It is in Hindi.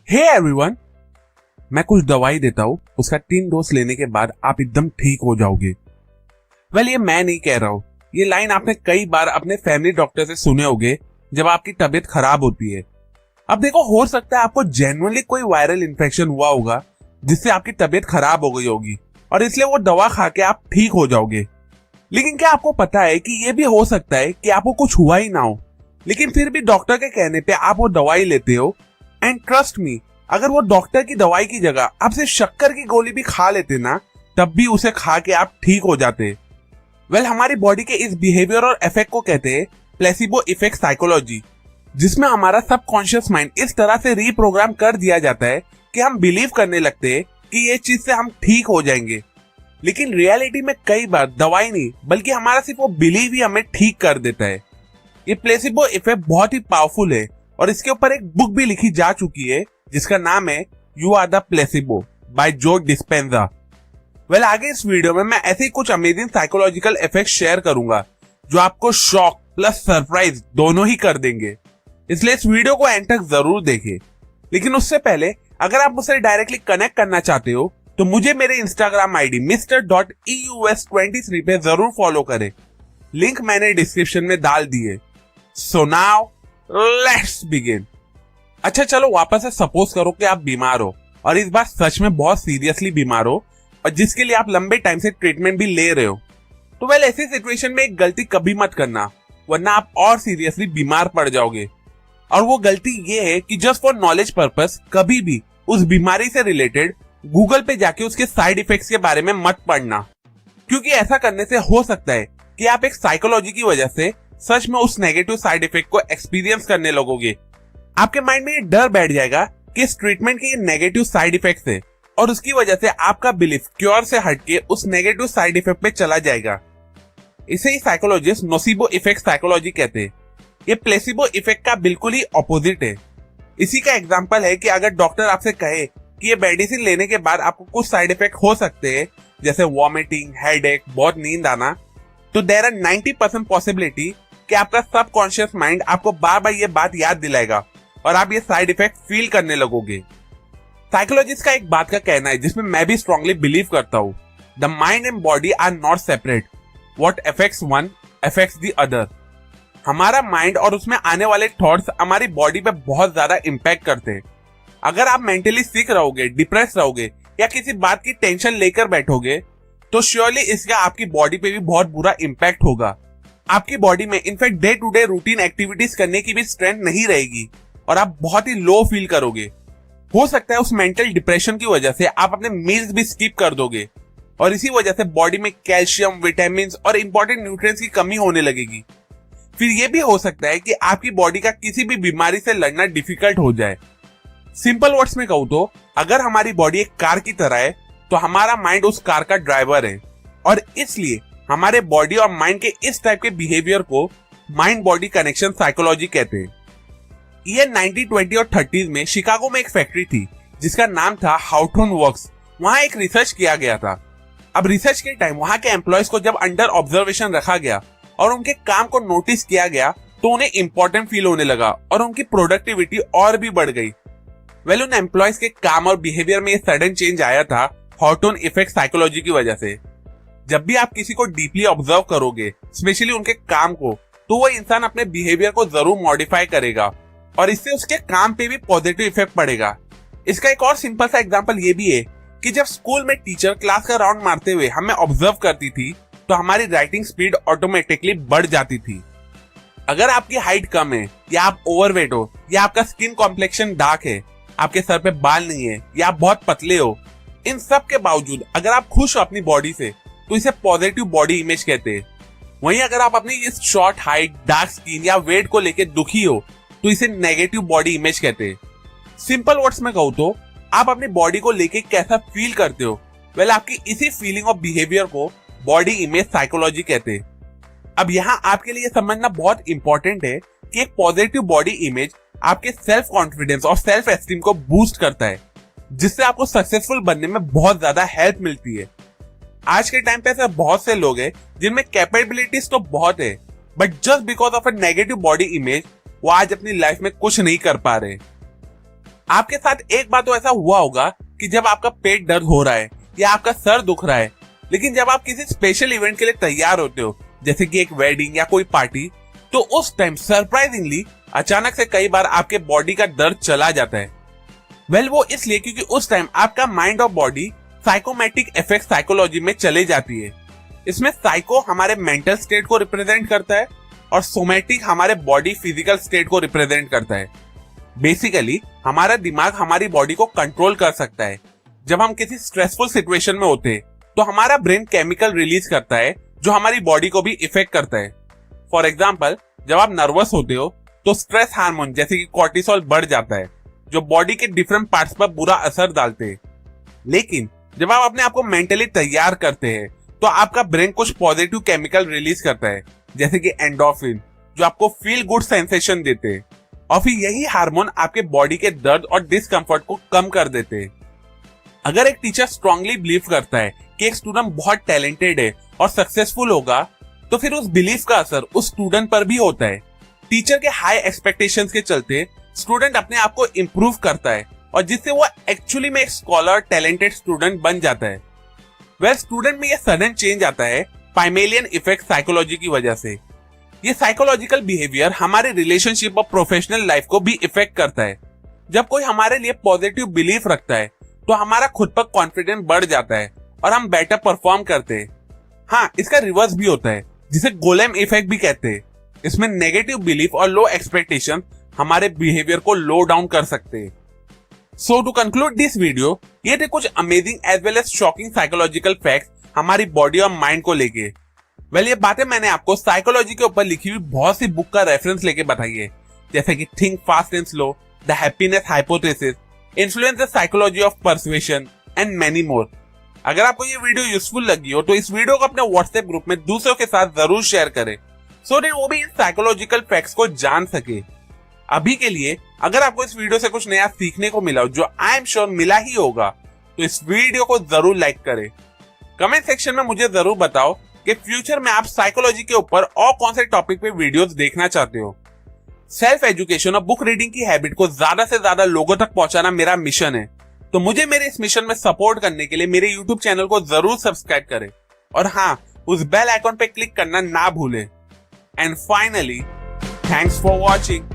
हे एवरीवन, मैं कुछ दवाई देता हूँ, उसका 3 डोज लेने के बाद आप एकदम ठीक हो जाओगे। वेल, ये मैं नहीं कह रहा हूँ, ये लाइन आपने कई बार अपने फैमिली डॉक्टर से सुने होंगे जब आपकी तबीयत खराब होती है। अब देखो, हो सकता है आपको जेन्युइनली कोई वायरल इन्फेक्शन हुआ होगा जिससे आपकी तबीयत खराब हो गई होगी और इसलिए वो दवा खा के आप ठीक हो जाओगे। लेकिन क्या आपको पता है कि ये भी हो सकता है कि आपको कुछ हुआ ही ना हो, लेकिन फिर भी डॉक्टर के कहने पे आप वो दवाई लेते हो। एंड ट्रस्ट मी, अगर वो डॉक्टर की दवाई की जगह आप सिर्फ शक्कर की गोली भी खा लेते ना, तब भी उसे खा के आप ठीक हो जाते। वेल, हमारी बॉडी के इस बिहेवियर और इफेक्ट को कहते हैं प्लेसिबो इफेक्ट साइकोलॉजी, जिसमें हमारा सबकॉन्शियस माइंड इस तरह से रीप्रोग्राम कर दिया जाता है कि हम बिलीव करने लगते हैं कि ये चीज से हम ठीक हो जाएंगे। लेकिन रियलिटी में कई बार दवाई नहीं बल्कि हमारा सिर्फ वो बिलीव ही हमें ठीक कर देता है। ये प्लेसिबो इफेक्ट बहुत ही पावरफुल है और इसके ऊपर एक बुक भी लिखी जा चुकी है जिसका नाम है you are the placebo by Joe Dispenza. Well, आगे इस वीडियो में मैं ऐसे ही कुछ अमेजिंग साइकोलॉजिकल इफेक्ट शेयर करूंगा जो आपको शॉक प्लस सरप्राइज दोनों ही कर देंगे, इसलिए इस वीडियो को एंड तक जरूर देखें। लेकिन उससे पहले अगर आप मुझसे डायरेक्टली कनेक्ट करना चाहते हो तो मुझे मेरे इंस्टाग्राम आईडी mr.eus23 पे जरूर फॉलो करें, लिंक मैंने डिस्क्रिप्शन में डाल दी है। So now let's begin. अच्छा चलो, वापस से सपोज करो कि आप बीमार हो और इस बार सच में बहुत सीरियसली बीमार हो और जिसके लिए आप लंबे टाइम से ट्रीटमेंट भी ले रहे हो। तो वेल, ऐसी सिचुएशन में एक गलती कभी मत करना, वरना आप और सीरियसली बीमार पड़ जाओगे। और वो गलती ये है कि जस्ट फॉर नॉलेज पर्पस कभी भी उस बीमारी से रिलेटेड गूगल पे जाके उसके साइड इफेक्ट्स के बारे में मत पढ़ना, क्योंकि ऐसा करने से हो सकता है कि आप एक साइकोलॉजी की वजह से सच में उस नेगेटिव साइड इफेक्ट को एक्सपीरियंस करने लगोगे। आपके माइंड में ये डर बैठ जाएगा कि इस ट्रीटमेंट के ये नेगेटिव साइड इफेक्ट्स है और उसकी वजह से आपका बिलीफ क्योर से हटके उस नेगेटिव साइड इफेक्ट पे चला जाएगा। इसे ही साइकोलॉजिस्ट नोसिबो इफेक्ट साइकोलॉजी कहते हैं। ये प्लेसिबो इफेक्ट का बिल्कुल ही ऑपोजिट है। इसी का एग्जांपल है कि अगर डॉक्टर आपसे कहे कि ये मेडिसिन लेने के बाद आपको कुछ साइड इफेक्ट हो सकते हैं, जैसे वॉमिटिंग, हेडेक, बहुत नींद आना, तो देयर आर 90% पॉसिबिलिटी कि आपका सबकॉन्शियस माइंड आपको बार बार ये बात याद दिलाएगा और आप ये साइड इफेक्ट फील करने लगोगे। साइकोलॉजिस्ट का एक बात का कहना है जिसमें मैं भी स्ट्रांगली बिलीव करता हूँ, the mind and body are not separate, what affects one affects the other. हमारा माइंड और उसमें आने वाले थॉट्स हमारी बॉडी पे बहुत ज्यादा इम्पैक्ट करते हैं। अगर आप मेंटली सिक रहोगे, डिप्रेस रहोगे या किसी बात की टेंशन लेकर बैठोगे तो श्योरली इसका आपकी बॉडी पे भी बहुत बुरा इम्पैक्ट होगा। आपकी बॉडी में in fact day to day routine activities करने की भी स्ट्रेंथ नहीं रहेगी और आप बहुत ही लो फील करोगे। हो सकता है उस मेंटल डिप्रेशन की वजह से आप अपने मील्स भी स्किप कर दोगे और इसी वजह से बॉडी में कैल्शियम, विटामिन और इंपॉर्टेंट न्यूट्रिएंट्स की कमी होने लगेगी। फिर यह भी हो सकता है कि आपकी बॉडी का किसी भी बीमारी से लड़ना डिफिकल्ट हो जाए। सिंपल वर्ड्स में कहूँ तो अगर हमारी बॉडी एक कार की तरह है तो हमारा माइंड उस कार का ड्राइवर है और इसलिए हमारे बॉडी और माइंड के इस टाइप के बिहेवियर को माइंड बॉडी कनेक्शन साइकोलॉजी कहते हैं। ये 1920 और 30s में शिकागो में एक फैक्ट्री थी जिसका नाम था हाउटन वर्क्स। वहां एक रिसर्च किया गया था। अब रिसर्च के टाइम वहां के एम्प्लॉयज को जब अंडर ऑब्जर्वेशन रखा गया और उनके काम को नोटिस किया गया तो उन्हें इंपॉर्टेंट फील होने लगा और उनकी प्रोडक्टिविटी और भी बढ़ गई। वेल, उन एम्प्लॉयज के काम और बिहेवियर में ये सडन चेंज आया था हाउटन इफेक्ट साइकोलॉजी की वजह से। जब भी आप किसी को डीपली ऑब्जर्व करोगे, स्पेशली उनके काम को, तो वो इंसान अपने बिहेवियर को जरूर मॉडिफाई करेगा और इससे उसके काम पे भी पॉजिटिव इफेक्ट पड़ेगा। इसका एक और सिंपल सा एग्जांपल ये भी है कि जब स्कूल में टीचर क्लास का राउंड मारते हुए हमें ऑब्जर्व करती थी तो हमारी राइटिंग स्पीड ऑटोमेटिकली बढ़ जाती थी। अगर आपकी हाइट कम है या आप ओवरवेट हो या आपका स्किन कॉम्प्लेक्शन डार्क है, आपके सर पे बाल नहीं है या आप बहुत पतले हो, इन सब के बावजूद अगर आप खुश हो अपनी बॉडी से तो इसे पॉजिटिव बॉडी इमेज कहते हैं। वहीं अगर आप अपनी इस शॉर्ट हाइट, डार्क स्किन या वेट को लेकर दुखी हो तो इसे नेगेटिव बॉडी इमेज कहते हैं। सिंपल वर्ड्स में कहूँ तो आप अपनी बॉडी को लेके कैसा फील करते हो, वेल आपकी इसी फीलिंग और बिहेवियर को बॉडी इमेज साइकोलॉजी कहते हैं। अब यहाँ आपके लिए समझना बहुत इंपॉर्टेंट है कि एक पॉजिटिव बॉडी इमेज आपके सेल्फ कॉन्फिडेंस और सेल्फ एस्टीम को बूस्ट करता है, जिससे आपको सक्सेसफुल बनने में बहुत ज्यादा हेल्प मिलती है। आज के टाइम पे ऐसे बहुत से लोग हैं जिनमें कैपेबिलिटीज तो बहुत है, but just because of a negative body image वो आज अपनी लाइफ में कुछ नहीं कर पा रहे। आपके साथ एक बार तो ऐसा हुआ होगा कि जब आपका पेट दर्द हो रहा है या आपका सर दुख रहा है, लेकिन जब आप किसी स्पेशल इवेंट के लिए तैयार होते हो, जैसे कि एक वेडिंग या कोई पार्टी, तो उस टाइम सरप्राइजिंगली अचानक से कई बार आपके बॉडी का दर्द चला जाता है। वो इसलिए क्योंकि उस टाइम आपका माइंड और बॉडी साइकोमैटिक इफेक्ट साइकोलॉजी में चले जाती है। इसमें साइको हमारे मेंटल स्टेट को रिप्रेजेंट करता है और सोमैटिक हमारे बॉडी फिजिकल स्टेट को रिप्रेजेंट करता है। बेसिकली हमारा दिमाग हमारी बॉडी को कंट्रोल कर सकता है। जब हम किसी स्ट्रेसफुल सिचुएशन में होते हैं तो हमारा ब्रेन केमिकल रिलीज करता है जो हमारी बॉडी को भी इफेक्ट करता है। फॉर एग्जाम्पल, जब आप नर्वस होते हो तो स्ट्रेस हार्मोन जैसे कि कॉर्टिसोल बढ़ जाता है, जो बॉडी के डिफरेंट पार्ट्स पर बुरा असर डालते हैं। लेकिन जब आप अपने आप को मेंटली तैयार करते हैं तो आपका ब्रेन कुछ पॉजिटिव केमिकल रिलीज करता है, जैसे कि एंडोर्फिन, जो आपको फील गुड सेंसेशन देते हैं। और फिर यही हार्मोन आपके बॉडी के दर्द और डिस्कम्फर्ट को कम कर देते हैं। अगर एक टीचर स्ट्रांगली बिलीव करता है कि एक स्टूडेंट बहुत टैलेंटेड है और सक्सेसफुल होगा, तो फिर उस बिलीफ का असर उस स्टूडेंट पर भी होता है। टीचर के हाई एक्सपेक्टेशंस के चलते स्टूडेंट अपने आप को इम्प्रूव करता है और जिससे वो एक्चुअली में एक स्कॉलर टैलेंटेड स्टूडेंट बन जाता है। स्टूडेंट में ये सडन चेंज आता है पाइमेलियन इफेक्ट साइकोलॉजी की वजह से। ये साइकोलॉजिकल बिहेवियर हमारे रिलेशनशिप और प्रोफेशनल लाइफ को भी इफेक्ट करता है। जब कोई हमारे लिए पॉजिटिव बिलीफ रखता है तो हमारा खुद पर कॉन्फिडेंस बढ़ जाता है और हम बेटर परफॉर्म करते हैं। हाँ, इसका रिवर्स भी होता है, जिसे गोलेम इफेक्ट भी कहते हैं। इसमें नेगेटिव बिलीफ और लो एक्सपेक्टेशन हमारे बिहेवियर को लो डाउन कर सकते हैं। So to conclude this video, ये थे कुछ amazing as well as shocking psychological facts हमारी बॉडी और माइंड को लेके। ये बातें मैंने आपको साइकोलॉजी के ऊपर लिखी हुई बहुत सी बुक का रेफरेंस लेके बताई है, जैसे कि think fast and slow, the happiness hypothesis, influence the psychology of persuasion and many more. अगर आपको ये वीडियो यूजफुल लगी हो तो इस वीडियो को अपने व्हाट्सएप ग्रुप में दूसरों के साथ जरूर शेयर करें, सो दैट वो भी इन साइकोलॉजिकल फैक्ट्स को जान सके। अभी के लिए अगर आपको इस वीडियो से कुछ नया सीखने को मिला हो, जो आई एम श्योर मिला ही होगा, तो इस वीडियो को जरूर लाइक करें। कमेंट सेक्शन में मुझे जरूर बताओ कि फ्यूचर में आप साइकोलॉजी के ऊपर और कौन से टॉपिक पे वीडियोस देखना चाहते हो। सेल्फ एजुकेशन और बुक रीडिंग की हैबिट को ज्यादा से ज्यादा लोगों तक पहुंचाना मेरा मिशन है, तो मुझे मेरे इस मिशन में सपोर्ट करने के लिए मेरे YouTube चैनल को जरूर सब्सक्राइब करें और हाँ, उस बेल आइकॉन पे क्लिक करना ना भूलें। And finally, thanks for watching.